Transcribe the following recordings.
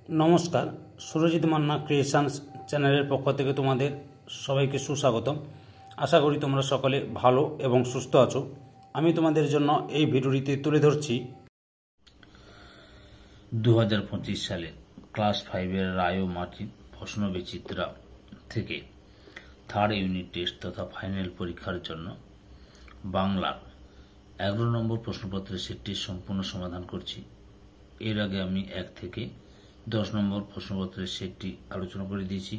নমস্কার, সুরজিৎ মান্না ক্রিয়েশনস চ্যানেলের পক্ষ থেকে তোমাদের সবাইকে সুস্বাগতম। আশা করি তোমরা সকলে ভালো এবং সুস্থ আছো। আমি তোমাদের জন্য এই ভিডিওটিতে তুলে ধরছি 2025 সালে ক্লাস 5-এর রায় ও মার্জিত প্রশ্ন বিচিত্রা থেকে থার্ড ইউনিট টেস্ট তথা ফাইনাল পরীক্ষার জন্য বাংলার 11 নম্বর প্রশ্নপত্রের সেটটির সম্পূর্ণ সমাধান করছি। এর আগে আমি 1 থেকে 10 নম্বর প্রশ্নপত্রের সেটটি আলোচনা করে দিয়েছি।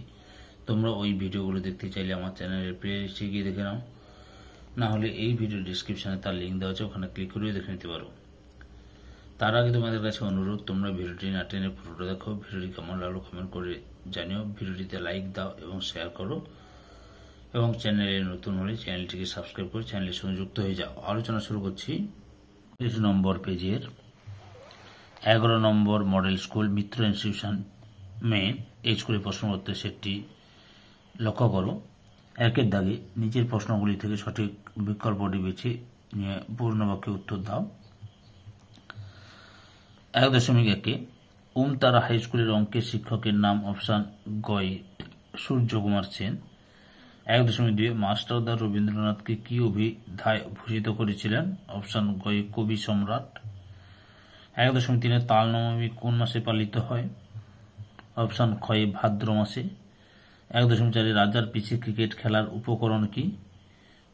তোমরা ওই ভিডিওগুলো দেখতে চাইলে আমার চ্যানেলের প্লেলিস্টে গিয়ে দেখে নাও, না হলে এই ভিডিও ডিসক্রিপশনে তার লিঙ্ক দেওয়া আছে, ওখানে ক্লিক করেও দেখে নিতে পারো। তার আগে তোমাদের কাছে অনুরোধ, তোমরা ভিডিওটি না টেনে পুরোটা দেখো। ভিডিওটি কেমন লাগলো কমেন্ট করে জানিও, ভিডিওটিতে লাইক দাও এবং শেয়ার করো, এবং চ্যানেলে নতুন হলে চ্যানেলটিকে সাবস্ক্রাইব করে চ্যানেলের সঙ্গে যুক্ত হয়ে যাও। আলোচনা শুরু করছি 30 নম্বর পেজের 11 নম্বর মডেল স্কুল মিত্র ইনস্টিটিউশন মেন এই স্কুলের প্রশ্নপত্রের সেটটি লক্ষ্য করো। 1-এর দাগে নিচের প্রশ্নগুলি থেকে সঠিক বিকল্পটি বেছে নিয়ে পূর্ণ বাক্যে উত্তর দাও। 1.1 উমতারা হাই স্কুলের অঙ্কের শিক্ষকের নাম অপশান গয় সূর্যকুমার সেন। 1.2 মাস্টারদা রবীন্দ্রনাথকে কি অভিধায় ভূষিত করেছিলেন? অপশান গয় কবি সম্রাট। 1.3 তাল নবমী কোন মাসে পালিত হয়? অপশান ক্ষয়ে ভাদ্র মাসে। 1.4 রাজার পিছে ক্রিকেট খেলার উপকরণ কি?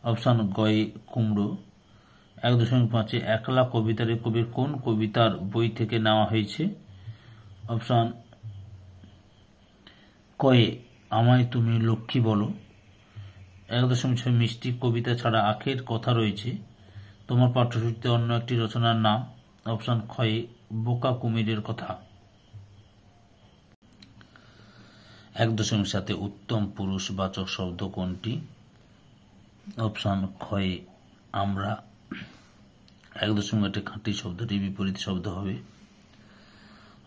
অপশান গয়ে কুমড়ো। 1.5 একলা কবিতার কবির কোন কবিতার বই থেকে নেওয়া হয়েছে? অপশান কয়ে আমায় তুমি লক্ষ্মী বলো। 1.6 মিষ্টি কবিতা ছাড়া আখের কথা রয়েছে, তোমার পাঠ্যসূচিতে অন্য একটি রচনার নাম? অপশান ক্ষয়ে বোকা কুমিরের কথা। 1.7 উত্তম পুরুষবাচক শব্দ কোনটি? অপশান ক্ষয়ে আমরা। 1.8 খাঁটি শব্দটি বিপরীত শব্দ হবে।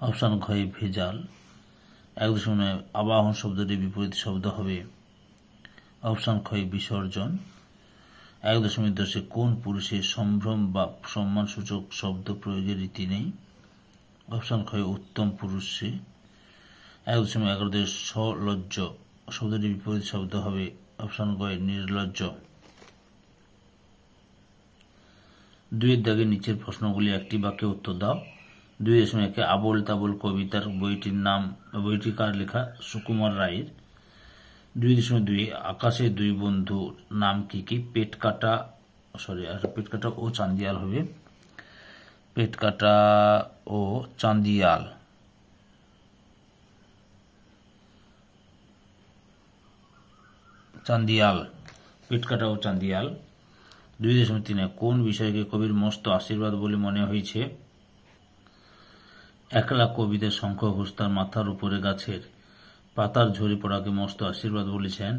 অপশান ঘয়ে ভেজাল। 1.9 আবাহন শব্দটি বিপরীত শব্দ হবে। অপশান ক্ষয়ে বিসর্জন। 1.10 কোন পুরুষের সম্ভ্রম বা সম্মানসূচক শব্দ প্রয়োগের রীতি নেই? অপশান ক্ষয়ে উত্তম পুরুষে। 1.11 সলজ্জ শব্দটি বিপরীত শব্দ হবে। অপশান গয়ে নির্লজ্জ। 2-এর দাগে নিচের প্রশ্নগুলি একটি বাক্যে উত্তর দাও। 2.1 আবোল তাবোল কবিতার বইটি কার লেখা? সুকুমার রায়ের। 2.2 আকাশের দুই বন্ধুর নাম কি কি? পেটকাটা ও চান্দিয়াল হবে। পেটকাটা ও চান্দিয়াল। পেটকাটা ও চান্দিয়াল। 2.3 কোন বিষয়কে কবির মস্ত আশীর্বাদ বলে মনে হয়েছে? একলা কবিদের শঙ্খ ঘোষ তার মাথার উপরে গাছের পাতার ঝরে পড়াকে মস্ত আশীর্বাদ বলেছেন।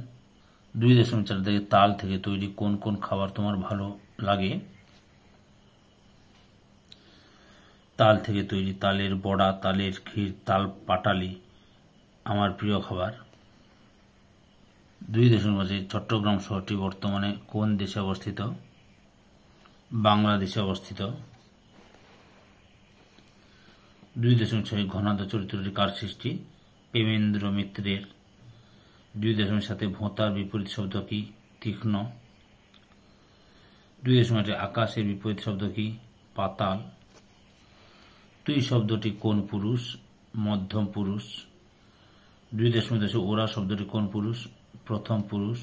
2.4 থেকে তাল থেকে তৈরি কোন কোন খাবার তোমার ভালো লাগে? তাল থেকে তৈরি তালের বড়া, তালের ক্ষীর, তাল পাটালি আমার প্রিয় খাবার। 2.5 চট্টগ্রাম শহরটি বর্তমানে কোন দেশে অবস্থিত? বাংলাদেশে অবস্থিত। 2.6 ঘনাদা চরিত্রটি কার সৃষ্টি? প্রেমেন্দ্র মিত্রের। 2.7 ভোঁতার বিপরীত শব্দ কি? তীক্ষ্ণ। 2.8 আকাশের বিপরীত শব্দ কি? পাতাল। তুই শব্দটি কোন পুরুষ? মধ্যম পুরুষ। 2.10 ওরা শব্দটি কোন পুরুষ? প্রথম পুরুষ।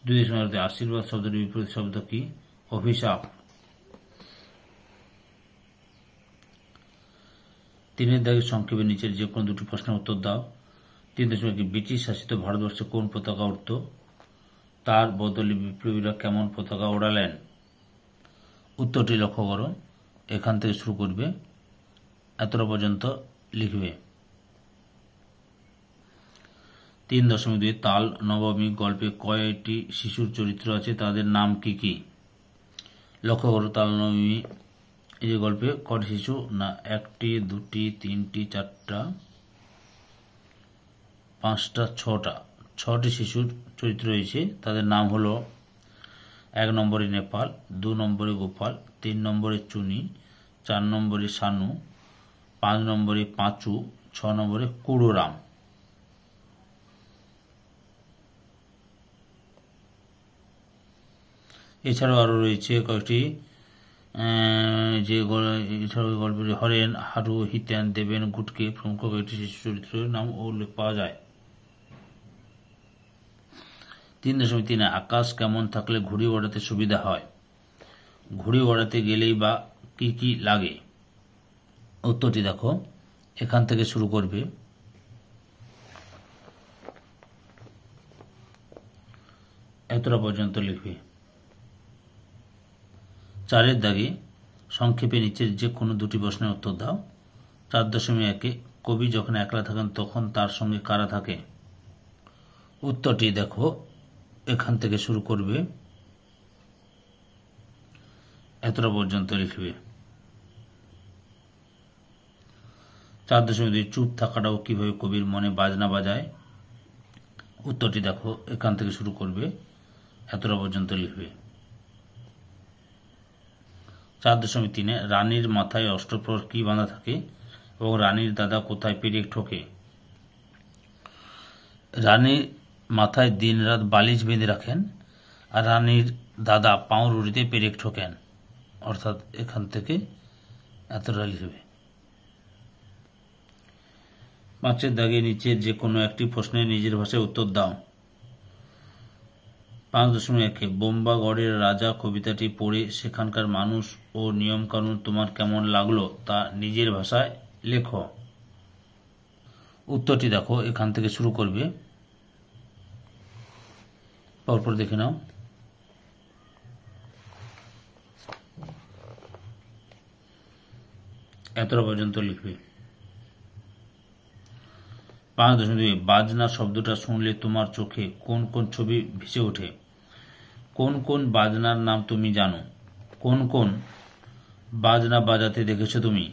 2.11 আশীর্বাদ শব্দটির বিপরীত শব্দ কি? অভিশাপ। 3-এর দাগে সংক্ষেপে নিচের যে কোনো দুটি প্রশ্নের উত্তর দাও। 3.1 ব্রিটিশ শাসিত ভারতবর্ষে কোন পতাকা উঠত? তার বদলে বিপ্লবীরা কেমন পতাকা ওড়ালেন? উত্তরটি লক্ষ্য করো, এখান থেকে শুরু করবে, এতটা পর্যন্ত লিখবে। 3.2 তাল নবমী গল্পে কয়টি শিশুর চরিত্র আছে? তাদের নাম কি কি? লক্ষ্য করো, তাল নবমী এই যে গল্পে কয়টি শিশু? না, 1টি, 2টি, 3টি, 4টা, 5টা, 6টি শিশুর চরিত্র রয়েছে। তাদের নাম হলো 1 নম্বরে নেপাল, 2 নম্বরে গোপাল, 3 নম্বরে চুনি, 4 নম্বরে শানু, 5 নম্বরে পাঁচু, 6 নম্বরে কুড়োরাম। এছাড়াও আরও রয়েছে কয়েকটি যে এছাড়াও গল্পের হরেন, হারু, হিতেন, দেবেন, গুটকে প্রমুখ কয়েকটি শিশু চরিত্রের নাম উল্লেখ পাওয়া যায়। 3.3 আকাশ কেমন থাকলে ঘুড়ি ওড়াতে সুবিধা হয়? ঘুড়ি ওড়াতে গেলেই বা কি কি লাগে? উত্তরটি দেখো, এখান থেকে শুরু করবে। এতটা পর্যন্ত লিখবে। 4 দাগে সংক্ষেপে নিচের যে কোনো দুটি প্রশ্নের উত্তর দাও। 4.1 কবি যখন একলা থাকেন তখন তার সঙ্গে কারা থাকে? উত্তরটি দেখো, এখান থেকে শুরু করবে। এতটা পর্যন্ত লিখবে। 4.2 চুপ থাকাটাও কিভাবে কবির মনে বাজনা বাজায়? উত্তরটি দেখো, এখান থেকে শুরু করবে। এতটা পর্যন্ত লিখবে। 4.3 রানীর মাথায় অষ্টপ্রহর কি বাঁধা থাকে এবং রানীর দাদা কোথায় পেরেক ঠোকে? রানীর মাথায় দিনরাত বালিশ বেঁধে রাখেন আর রানীর দাদা পাউরুটিতে পেরেক ঠোকেন। অর্থাৎ এখান থেকে এতটা লিখবে। 5 দাগে নিচের যে কোনো একটি প্রশ্নের নিজের ভাষায় উত্তর দাও। 5.1 বোম্বাগড়ের রাজা কবিতাটি পড়ে সেখানকার মানুষ ও নিয়মকানুন তোমার কেমন লাগলো তা নিজের ভাষায় লেখো। উত্তরটি দেখো, এখান থেকে শুরু করবে। পরপর দেখে নাও। এতটা পর্যন্ত লিখবে। 5.2 বাজনা শব্দটা শুনলে তোমার চোখে কোন কোন ছবি ভেসে ওঠে? কোন কোন বাজনার নাম তুমি জানো? কোন কোন বাজনা বাজাতে দেখেছো তুমি?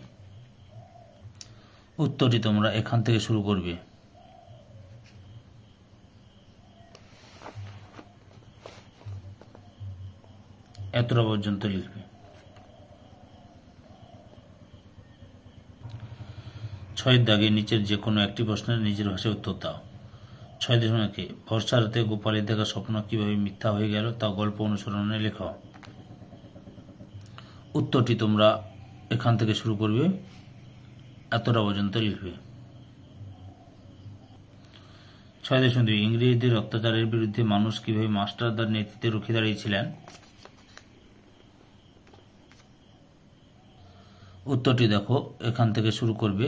উত্তরটি তোমরা এখান থেকে শুরু করবে। এতটা পর্যন্ত লিখবে। 6 দাগে নিচের যে কোনো একটি প্রশ্নের নিজের ভাষায় উত্তর দাও। 6.1 বর্ষা রাতে গোপালের দেখা স্বপ্ন কিভাবে মিথ্যা হয়ে গেল তা গল্প অনুসরণে লেখো। উত্তরটি তোমরা এখান থেকে শুরু করবে। এতটা পর্যন্ত লিখবে। 6.2 ইংরেজদের অত্যাচারের বিরুদ্ধে মানুষ কিভাবে মাস্টারদার নেতৃত্বে রুখে দাঁড়িয়েছিলেন? উত্তরটি দেখো, এখান থেকে শুরু করবে।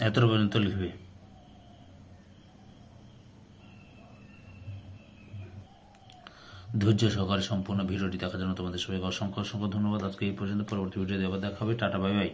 এতটা পর্যন্ত লিখবে। ধৈর্য সহকারে সম্পূর্ণ ভিডিওটি দেখার জন্য তোমাদের সবাইকে অসংখ্য অসংখ্য ধন্যবাদ। আজকে এই পর্যন্ত, পরবর্তী ভিডিওতে আবার দেখা হবে। Tata, bye bye.